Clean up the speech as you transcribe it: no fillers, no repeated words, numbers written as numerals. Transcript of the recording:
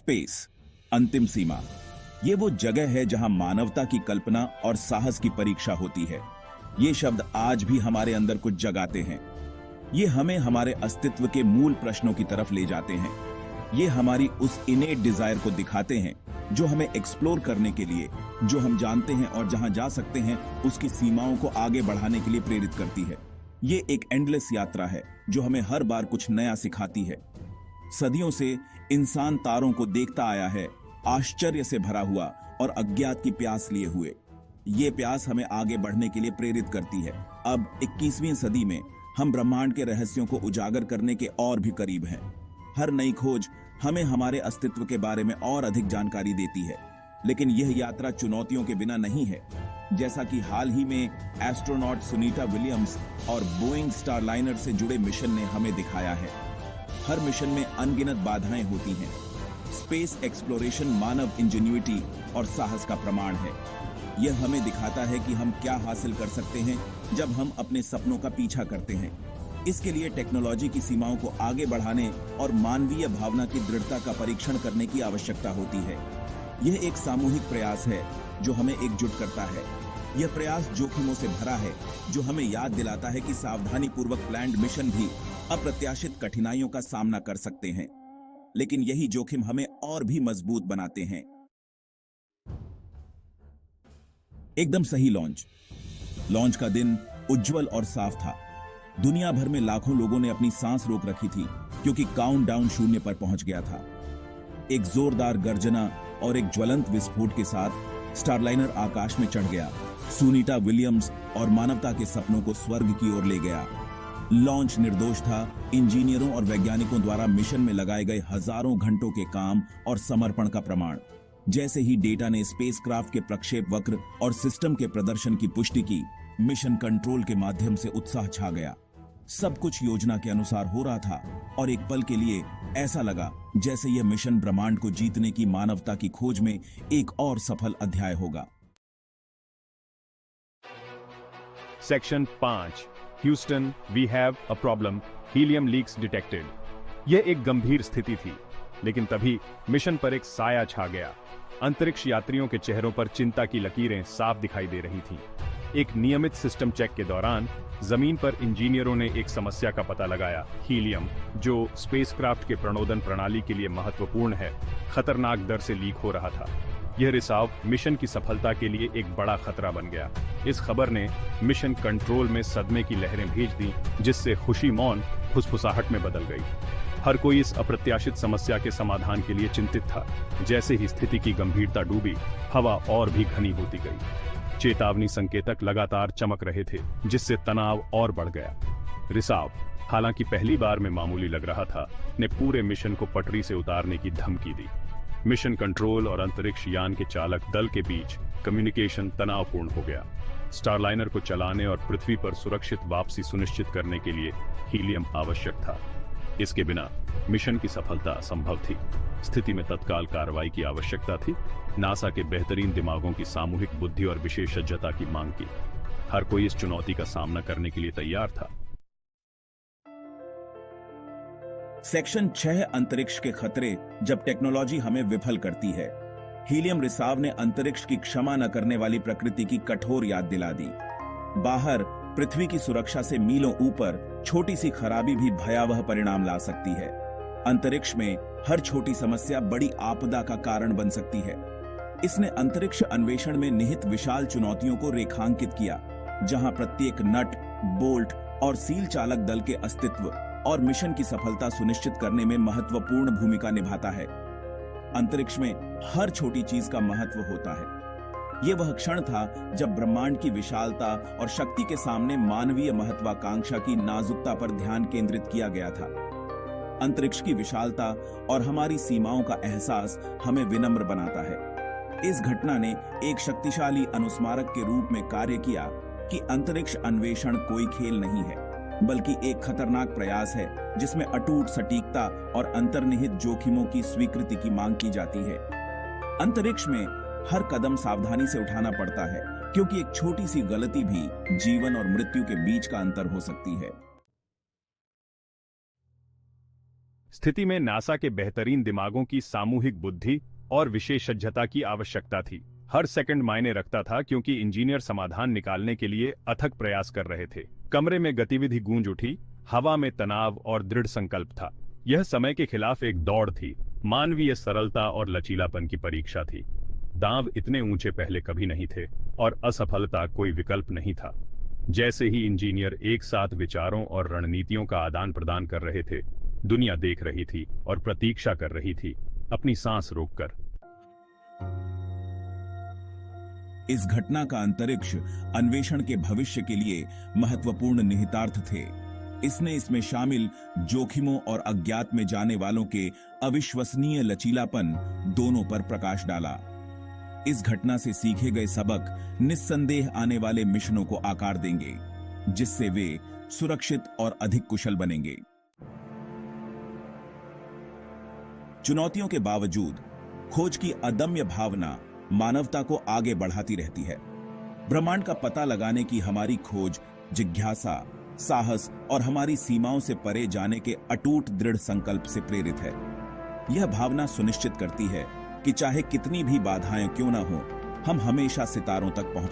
Space, अंतिम सीमा। ये वो जगह है जहां मानवता की कल्पना और साहस की परीक्षा होती है। ये शब्द आज भी हमारे अंदर कुछ जगाते हैं। ये हमें हमारे अस्तित्व के मूल प्रश्नों की तरफ ले जाते हैं। ये हमारी उस इनेट डिजायर को दिखाते हैं जो हमें एक्सप्लोर करने के लिए, जो हम जानते हैं और जहां जा सकते हैं उसकी सीमाओं को आगे बढ़ाने के लिए प्रेरित करती है। ये एक एंडलेस यात्रा है जो हमें हर बार कुछ नया सिखाती है। सदियों से इंसान तारों को देखता आया है, आश्चर्य से भरा हुआ और अज्ञात की प्यास लिए हुए। ये प्यास हमें आगे बढ़ने के लिए प्रेरित करती है। अब 21वीं सदी में हम ब्रह्मांड के रहस्यों को उजागर करने के और भी करीब हैं। हर नई खोज हमें हमारे अस्तित्व के बारे में और अधिक जानकारी देती है, लेकिन यह यात्रा चुनौतियों के बिना नहीं है। जैसा कि हाल ही में एस्ट्रोनॉट सुनीता विलियम्स और बोइंग स्टारलाइनर से जुड़े मिशन ने हमें दिखाया है, हर मिशन में अनगिनत बाधाएं होती हैं। स्पेस एक्सप्लोरेशन मानव इंजेन्युइटी और साहस का प्रमाण है। यह हमें दिखाता है कि हम क्या हासिल कर सकते हैं जब हम अपने सपनों का पीछा करते हैं। इसके लिए टेक्नोलॉजी की सीमाओं को आगे बढ़ाने और मानवीय भावना की दृढ़ता का परीक्षण करने की आवश्यकता होती है। यह एक सामूहिक प्रयास है जो हमें एकजुट करता है। यह प्रयास जोखिमों से भरा है जो हमें याद दिलाता है कि सावधानीपूर्वक प्लान्ड मिशन भी अप्रत्याशित कठिनाइयों का सामना कर सकते हैं, लेकिन यही जोखिम हमें और भी मजबूत बनाते हैं। एकदम सही लॉन्च का दिन उज्जवल और साफ था। दुनिया भर में लाखों लोगों ने अपनी सांस रोक रखी थी क्योंकि काउंटडाउन शून्य पर पहुंच गया था। एक जोरदार गर्जना और एक ज्वलंत विस्फोट के साथ स्टारलाइनर आकाश में चढ़ गया, सुनीता विलियम्स और मानवता के सपनों को स्वर्ग की ओर ले गया। लॉन्च निर्दोष था, इंजीनियरों और वैज्ञानिकों द्वारा मिशन में लगाए गए हजारों घंटों के काम और समर्पण का प्रमाण। जैसे ही डेटा ने स्पेसक्राफ्ट के प्रक्षेप वक्र और सिस्टम के प्रदर्शन की पुष्टि की, मिशन कंट्रोल के माध्यम से उत्साह छा गया। सब कुछ योजना के अनुसार हो रहा था और एक पल के लिए ऐसा लगा जैसे यह मिशन ब्रह्मांड को जीतने की मानवता की खोज में एक और सफल अध्याय होगा। Section 5, Houston, we have a problem, helium leaks detected. यह एक गंभीर स्थिति थी, लेकिन तभी मिशन पर एक साया छा गया। अंतरिक्ष यात्रियों के चेहरों पर चिंता की लकीरें साफ दिखाई दे रही थीं। एक नियमित सिस्टम चेक के दौरान जमीन पर इंजीनियरों ने एक समस्या का पता लगाया। हीलियम, जो स्पेसक्राफ्ट के प्रणोदन प्रणाली के लिए महत्वपूर्ण है, खतरनाक दर से लीक हो रहा था। यह रिसाव मिशन की सफलता के लिए एक बड़ा खतरा बन गया। इस खबर ने मिशन कंट्रोल में सदमे की लहरें भेज दी, जिससे खुशी मौन फुसफुसाहट में बदल गई। हर कोई इस अप्रत्याशित समस्या के समाधान के लिए चिंतित था। जैसे ही स्थिति की गंभीरता डूबी, हवा और भी घनी होती गई। चेतावनी संकेतक लगातार चमक रहे थे, जिससे तनाव और बढ़ गया। रिसाव, हालांकि पहली बार में मामूली लग रहा था, ने पूरे मिशन को पटरी से उतारने की धमकी दी। मिशन कंट्रोल और अंतरिक्ष यान के चालक दल के बीच कम्युनिकेशन तनावपूर्ण हो गया। स्टारलाइनर को चलाने और पृथ्वी पर सुरक्षित वापसी सुनिश्चित करने के लिए हीलियम आवश्यक था। इसके बिना मिशन की सफलता असंभव थी। स्थिति में तत्काल कार्रवाई की आवश्यकता थी। नासा के बेहतरीन दिमागों की सामूहिक बुद्धि और विशेषज्ञता की मांग की। हर कोई इस चुनौती का सामना करने के लिए तैयार था। सेक्शन 6, अंतरिक्ष के खतरे, जब टेक्नोलॉजी हमें विफल करती है। हीलियम रिसाव ने अंतरिक्ष की क्षमा न करने वाली प्रकृति की कठोर याद दिला दी। बाहर पृथ्वी की सुरक्षा से मीलों ऊपर छोटी सी खराबी भी भयावह परिणाम ला सकती है। अंतरिक्ष में हर छोटी समस्या बड़ी आपदा का कारण बन सकती है। इसने अंतरिक्ष अन्वेषण में निहित विशाल चुनौतियों को रेखांकित किया, जहां प्रत्येक नट, बोल्ट और सील चालक दल के अस्तित्व और मिशन की सफलता सुनिश्चित करने में महत्वपूर्ण भूमिका निभाता है। अंतरिक्ष में हर छोटी चीज का महत्व होता है। यह वह क्षण था जब ब्रह्मांड की विशालता और शक्ति के सामने मानवीय महत्वाकांक्षा की नाजुकता पर ध्यान केंद्रित किया गया था। अंतरिक्ष की विशालता और हमारी सीमाओं का एहसास हमें विनम्र बनाता है। इस घटना ने एक शक्तिशाली अनुस्मारक के रूप में कार्य किया कि अंतरिक्ष अन्वेषण कोई खेल नहीं है, बल्कि एक खतरनाक प्रयास है जिसमें अटूट सटीकता और अंतर्निहित जोखिमों की स्वीकृति की मांग की जाती है। अंतरिक्ष में हर कदम सावधानी से उठाना पड़ता है, क्योंकि एक छोटी सी गलती भी जीवन और मृत्यु के बीच का अंतर हो सकती है। स्थिति में नासा के बेहतरीन दिमागों की सामूहिक बुद्धि और विशेषज्ञता की आवश्यकता थी। हर सेकंड मायने रखता था क्योंकि इंजीनियर समाधान निकालने के लिए अथक प्रयास कर रहे थे। कमरे में गतिविधि गूंज उठी, हवा में तनाव और दृढ़ संकल्प था। यह समय के खिलाफ एक दौड़ थी, मानवीय सरलता और लचीलापन की परीक्षा थी। दांव इतने ऊंचे पहले कभी नहीं थे और असफलता कोई विकल्प नहीं था। जैसे ही इंजीनियर एक साथ विचारों और रणनीतियों का आदान प्रदान कर रहे थे, दुनिया देख रही थी और प्रतीक्षा कर रही थी, अपनी सांस रोककर। इस घटना का अंतरिक्ष अन्वेषण के भविष्य के लिए महत्वपूर्ण निहितार्थ थे। इसने इसमें शामिल जोखिमों और अज्ञात में जाने वालों के अविश्वसनीय लचीलापन दोनों पर प्रकाश डाला। इस घटना से सीखे गए सबक निस्संदेह आने वाले मिशनों को आकार देंगे, जिससे वे सुरक्षित और अधिक कुशल बनेंगे। चुनौतियों के बावजूद खोज की अदम्य भावना मानवता को आगे बढ़ाती रहती है। ब्रह्मांड का पता लगाने की हमारी खोज जिज्ञासा, साहस और हमारी सीमाओं से परे जाने के अटूट दृढ़ संकल्प से प्रेरित है। यह भावना सुनिश्चित करती है कि चाहे कितनी भी बाधाएं क्यों न हो, हम हमेशा सितारों तक पहुंचे।